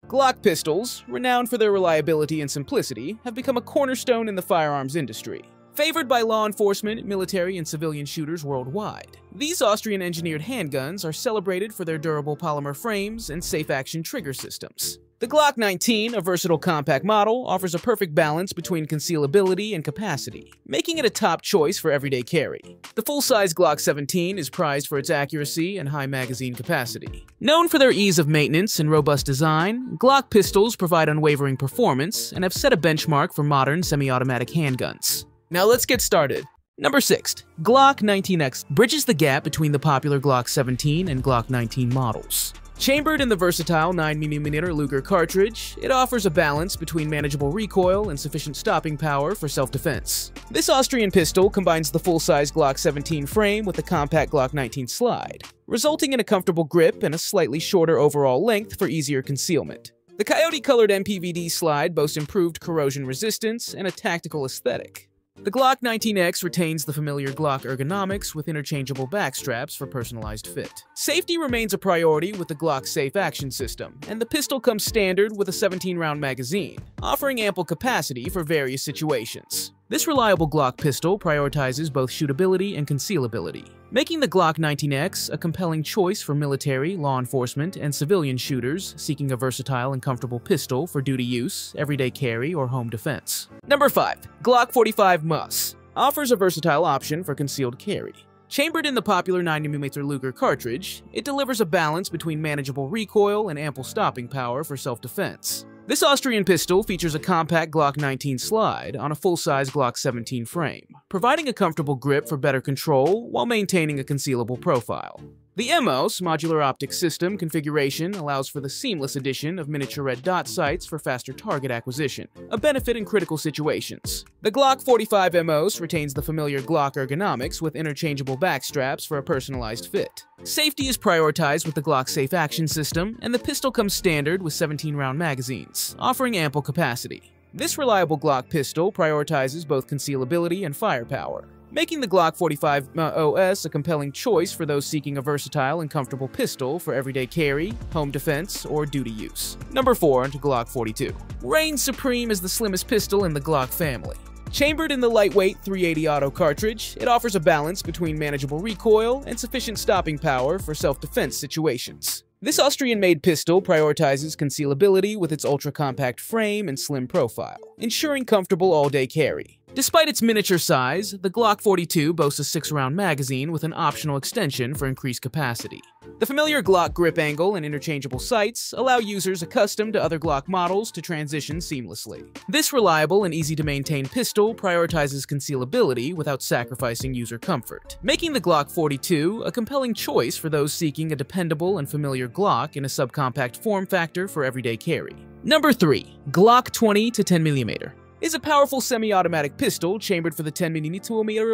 Glock pistols, renowned for their reliability and simplicity, have become a cornerstone in the firearms industry. Favored by law enforcement, military, and civilian shooters worldwide, these Austrian-engineered handguns are celebrated for their durable polymer frames and safe-action trigger systems. The Glock 19, a versatile compact model, offers a perfect balance between concealability and capacity, making it a top choice for everyday carry. The full-size Glock 17 is prized for its accuracy and high magazine capacity. Known for their ease of maintenance and robust design, Glock pistols provide unwavering performance and have set a benchmark for modern semi-automatic handguns. Now let's get started. Number 6. Glock 19X bridges the gap between the popular Glock 17 and Glock 19 models. Chambered in the versatile 9mm Luger cartridge, it offers a balance between manageable recoil and sufficient stopping power for self-defense. This Austrian pistol combines the full-size Glock 17 frame with the compact Glock 19 slide, resulting in a comfortable grip and a slightly shorter overall length for easier concealment. The coyote-colored MPVD slide boasts improved corrosion resistance and a tactical aesthetic. The Glock 19X retains the familiar Glock ergonomics with interchangeable back straps for personalized fit. Safety remains a priority with the Glock Safe Action system, and the pistol comes standard with a 17-round magazine, offering ample capacity for various situations. This reliable Glock pistol prioritizes both shootability and concealability, making the Glock 19X a compelling choice for military, law enforcement, and civilian shooters seeking a versatile and comfortable pistol for duty use, everyday carry, or home defense. Number 5. Glock 45 Mus offers a versatile option for concealed carry. Chambered in the popular 9mm Luger cartridge, it delivers a balance between manageable recoil and ample stopping power for self-defense. This Austrian pistol features a compact Glock 19 slide on a full-size Glock 17 frame, providing a comfortable grip for better control while maintaining a concealable profile. The MOS modular optics system configuration allows for the seamless addition of miniature red dot sights for faster target acquisition, a benefit in critical situations. The Glock 45 MOS retains the familiar Glock ergonomics with interchangeable back straps for a personalized fit. Safety is prioritized with the Glock Safe Action system, and the pistol comes standard with 17-round magazines, offering ample capacity. This reliable Glock pistol prioritizes both concealability and firepower, making the Glock 45 OS a compelling choice for those seeking a versatile and comfortable pistol for everyday carry, home defense, or duty use. Number 4. Glock 42 reigns supreme as the slimmest pistol in the Glock family. Chambered in the lightweight 380 auto cartridge, it offers a balance between manageable recoil and sufficient stopping power for self-defense situations. This Austrian-made pistol prioritizes concealability with its ultra-compact frame and slim profile, ensuring comfortable all-day carry. Despite its miniature size, the Glock 42 boasts a 6-round magazine with an optional extension for increased capacity. The familiar Glock grip angle and interchangeable sights allow users accustomed to other Glock models to transition seamlessly. This reliable and easy-to-maintain pistol prioritizes concealability without sacrificing user comfort, making the Glock 42 a compelling choice for those seeking a dependable and familiar Glock in a subcompact form factor for everyday carry. Number 3. Glock 20 to 10mm is a powerful semi-automatic pistol chambered for the 10mm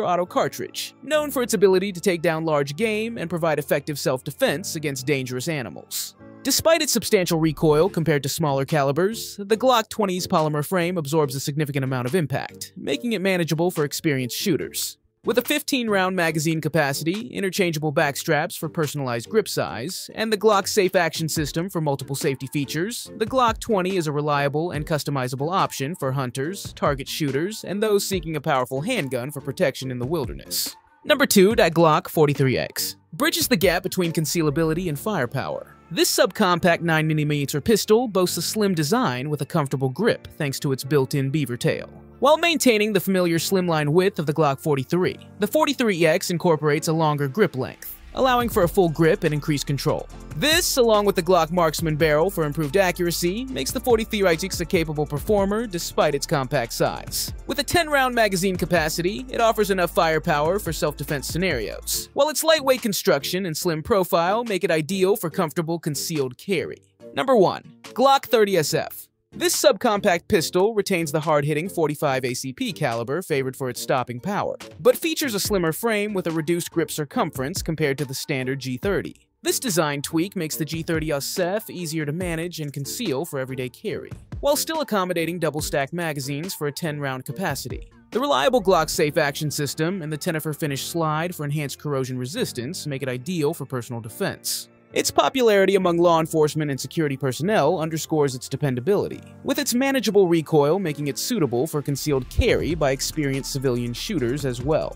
auto cartridge, known for its ability to take down large game and provide effective self-defense against dangerous animals. Despite its substantial recoil compared to smaller calibers, the Glock 20's polymer frame absorbs a significant amount of impact, making it manageable for experienced shooters. With a 15-round magazine capacity, interchangeable back straps for personalized grip size, and the Glock Safe Action system for multiple safety features, the Glock 20 is a reliable and customizable option for hunters, target shooters, and those seeking a powerful handgun for protection in the wilderness. Number 2. Glock 43X bridges the gap between concealability and firepower. This subcompact 9mm pistol boasts a slim design with a comfortable grip thanks to its built-in beaver tail. While maintaining the familiar slimline width of the Glock 43, the 43X incorporates a longer grip length, allowing for a full grip and increased control. This, along with the Glock Marksman barrel for improved accuracy, makes the 43X a capable performer despite its compact size. With a 10-round magazine capacity, it offers enough firepower for self-defense scenarios, while its lightweight construction and slim profile make it ideal for comfortable concealed carry. Number 1. Glock 30 SF. This subcompact pistol retains the hard-hitting 45 ACP caliber favored for its stopping power, but features a slimmer frame with a reduced grip circumference compared to the standard G30. This design tweak makes the G30 SF easier to manage and conceal for everyday carry, while still accommodating double-stacked magazines for a 10-round capacity. The reliable Glock Safe Action system and the Tenefer finish slide for enhanced corrosion resistance make it ideal for personal defense. Its popularity among law enforcement and security personnel underscores its dependability, with its manageable recoil making it suitable for concealed carry by experienced civilian shooters as well.